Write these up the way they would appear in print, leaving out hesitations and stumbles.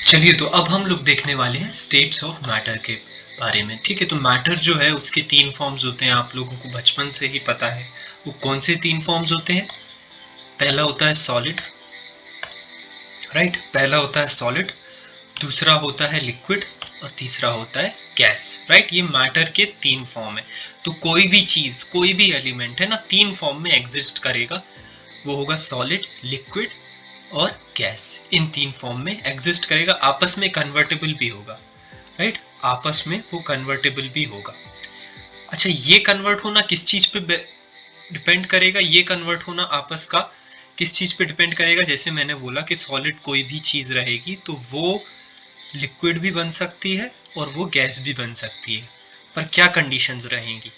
चलिए, तो अब हम लोग देखने वाले हैं स्टेट्स ऑफ मैटर के बारे में। ठीक है, तो मैटर जो है उसके तीन फॉर्म्स होते हैं, आप लोगों को बचपन से ही पता है। वो कौन से तीन फॉर्म्स होते हैं? पहला होता है सॉलिड, राइट, पहला होता है सॉलिड, दूसरा होता है लिक्विड और तीसरा होता है गैस, राइट। ये मैटर के तीन फॉर्म है। तो कोई भी चीज, कोई भी एलिमेंट है ना, तीन फॉर्म में एग्जिस्ट करेगा। वो होगा सॉलिड, लिक्विड और गैस। इन तीन फॉर्म में एग्जिस्ट करेगा, आपस में कन्वर्टेबल भी होगा, राइट। आपस में वो कन्वर्टेबल भी होगा। अच्छा, ये कन्वर्ट होना किस चीज पे डिपेंड करेगा? ये कन्वर्ट होना आपस का किस चीज पे डिपेंड करेगा? जैसे मैंने बोला कि सॉलिड कोई भी चीज रहेगी तो वो लिक्विड भी बन सकती है और वो गैस भी बन सकती है, पर क्या कंडीशंस रहेंगी?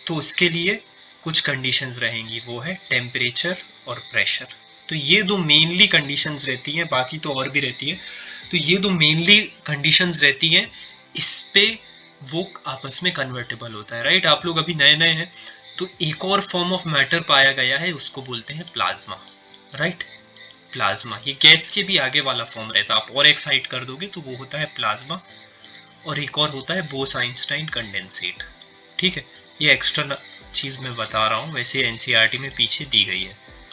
तो उसके लिए कुछ कंडीशंस रहेंगी, वो है टेम्परेचर और प्रेशर। तो ये दो मेनली कंडीशंस रहती हैं, बाकी तो और भी रहती है। तो ये दो मेनली कंडीशंस रहती हैं, इस पे वो आपस में कन्वर्टेबल होता है, राइट। आप लोग अभी नए नए हैं, तो एक और फॉर्म ऑफ मैटर पाया गया है, उसको बोलते हैं प्लाज्मा, राइट। प्लाज्मा, ये गैस के भी आगे वाला फॉर्म रहता है, आप और एक्साइट कर दोगे तो वो होता है प्लाज्मा। और एक और होता है बोस आइंस्टाइन कंडेंसेट। ठीक है, ये एक्स्ट्रा चीज मैं बता रहा हूँ, वैसे एनसीईआरटी में पीछे दी गई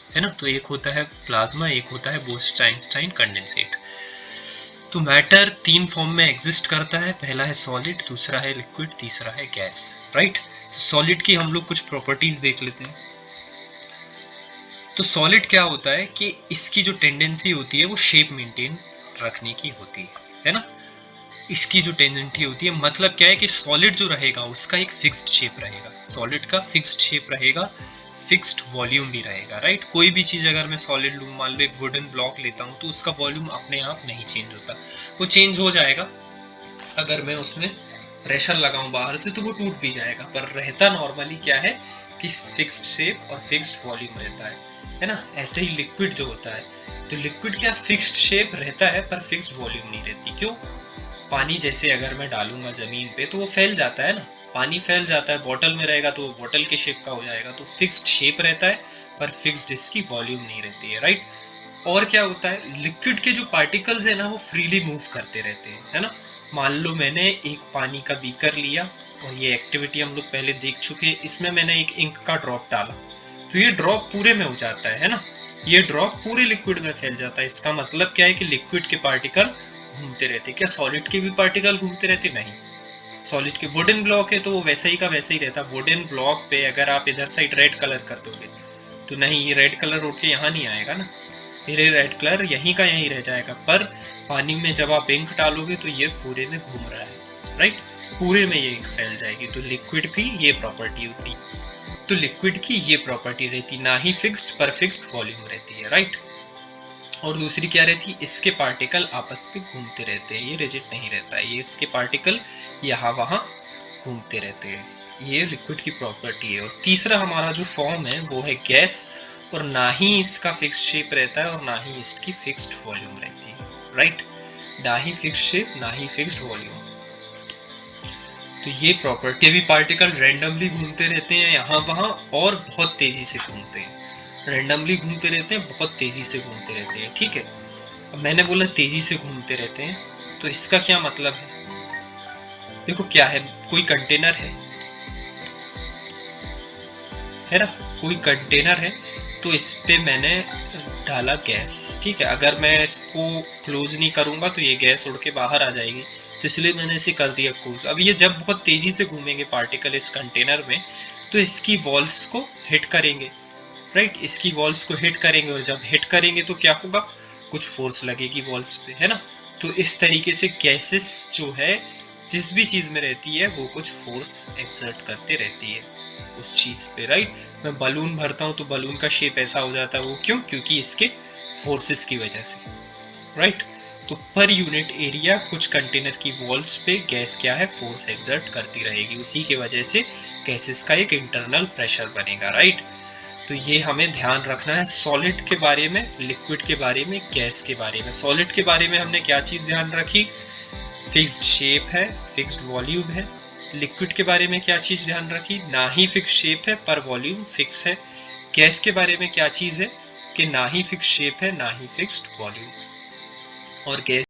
है ना। तो एक होता है प्लाज्मा, एक होता है बोस आइंस्टाइन कंडेंसेट। तो मैटर तीन फॉर्म में एग्जिस्ट करता है, पहला है सॉलिड, दूसरा है लिक्विड, तीसरा है गैस, राइट। सॉलिड की हम लोग कुछ प्रॉपर्टीज देख लेते हैं। तो सॉलिड क्या होता है कि इसकी जो टेंडेंसी होती है वो शेप मेंटेन रखने की होती है ना। इसकी जो टेंडेंसी होती है, मतलब क्या है कि सॉलिड जो रहेगा उसका एक फिक्स्ड शेप रहेगा, सॉलिड का फिक्स्ड शेप रहेगा, फिक्स्ड वॉल्यूम भी रहेगा, राइट। कोई भी चीज अगर मैं सॉलिड लूँ, मान लो एक वुडन ब्लॉक लेता हूँ, तो उसका वॉल्यूम अपने आप नहीं चेंज होता, वो चेंज हो जाएगा अगर मैं उसमें प्रेशर लगाऊं बाहर से, तो वो टूट भी जाएगा, पर रहता नॉर्मली क्या है कि फिक्स्ड शेप और फिक्स्ड वॉल्यूम रहता है ना। ऐसे ही लिक्विड जो होता है, तो लिक्विड क्या फिक्स्ड शेप रहता है पर फिक्स्ड वॉल्यूम नहीं रहती। क्यों? पानी जैसे अगर मैं डालूंगा जमीन पे तो वो फैल जाता है ना, पानी फैल जाता है, बॉटल में रहेगा तो वो बॉटल के शेप का हो जाएगा, तो फिक्स्ड शेप रहता है पर फिक्स्ड इसकी वॉल्यूम नहीं रहती है, राइट। और क्या होता है, लिक्विड के जो पार्टिकल्स है ना वो फ्रीली मूव करते रहते हैं, है ना। मान लो मैंने एक पानी का बीकर लिया, और ये एक्टिविटी हम लोग पहले देख चुके हैं, इसमें मैंने एक इंक का ड्रॉप डाला, तो ये ड्रॉप पूरे में हो जाता है ना। ये ड्रॉप पूरे लिक्विड में फैल जाता है। इसका मतलब क्या है कि लिक्विड के पार्टिकल घूमते रहते। क्या सॉलिड के भी पार्टिकल घूमते रहते? नहीं। सॉलिड के वुडन ब्लॉक है तो वो वैसा ही का वैसा ही रहता। वुडन ब्लॉक पे अगर आप इधर साइड रेड कलर कर दोगे तो नहीं, ये रेड कलर उड़ के यहाँ नहीं आएगा ना, ये रेड कलर यहीं का यहीं रह जाएगा। पर पानी में जब आप इंक डालोगे तो ये पूरे में घूम रहा है, राइट, पूरे में ये इंक फैल जाएगी। तो लिक्विड की ये प्रॉपर्टी होती है, तो लिक्विड की ये प्रॉपर्टी रहती, ना ही फिक्स्ड पर फिक्स्ड वॉल्यूम रहती है, राइट। और दूसरी क्या रहती, इसके पार्टिकल आपस में घूमते रहते हैं, ये रिजिड नहीं रहता है, ये इसके पार्टिकल यहाँ वहां घूमते रहते हैं। ये लिक्विड की प्रॉपर्टी है। और तीसरा हमारा जो फॉर्म है वो है गैस, और ना ही इसका फिक्स्ड शेप रहता है और ना ही इसकी फिक्स्ड वॉल्यूम रहती है, राइट। ना ही फिक्स्ड शेप, ना ही फिक्स्ड वॉल्यूम। तो ये प्रॉपर्टी भी, पार्टिकल रैंडमली घूमते रहते हैं यहाँ वहां और बहुत तेजी से घूमते हैं। रैंडमली घूमते रहते हैं, बहुत तेजी से घूमते रहते हैं, ठीक है। अब मैंने बोला तेजी से घूमते रहते हैं, तो इसका क्या मतलब है? देखो क्या है, कोई कंटेनर है ना, कोई कंटेनर है, तो इस पे मैंने डाला गैस, ठीक है। अगर मैं इसको क्लोज नहीं करूंगा तो ये गैस उड़ के बाहर आ जाएगी, तो इसलिए मैंने इसे कर दिया क्लोज। अब ये जब बहुत तेजी से घूमेंगे पार्टिकल इस कंटेनर में, तो इसकी वॉल्स को हिट करेंगे, राइट, इसकी वॉल्स को हिट करेंगे, और जब हिट करेंगे तो क्या होगा, कुछ फोर्स लगेगी वॉल्स पे, है ना। तो इस तरीके से गैसेस जो है जिस भी चीज में रहती है वो कुछ फोर्स एक्सर्ट करते रहती है उस चीज पे, राइट। मैं बलून भरता हूँ तो बलून का शेप ऐसा हो जाता है, वो क्यों? क्योंकि इसके फोर्सेस की वजह से, राइट। तो पर यूनिट एरिया कुछ कंटेनर की वॉल्स पे गैस क्या है, फोर्स एक्सर्ट करती रहेगी, उसी की वजह से गैसेस का एक इंटरनल प्रेशर बनेगा, राइट। तो ये हमें ध्यान रखना है सॉलिड के बारे में, लिक्विड के बारे में, गैस के बारे में। सॉलिड के बारे में हमने क्या चीज ध्यान रखी, फिक्स्ड शेप है, फिक्स्ड वॉल्यूम है। लिक्विड के बारे में क्या चीज ध्यान रखी, ना ही फिक्स शेप है पर वॉल्यूम फिक्स है। गैस के बारे में क्या चीज है कि ना ही फिक्स शेप है ना ही फिक्स्ड वॉल्यूम। और गैस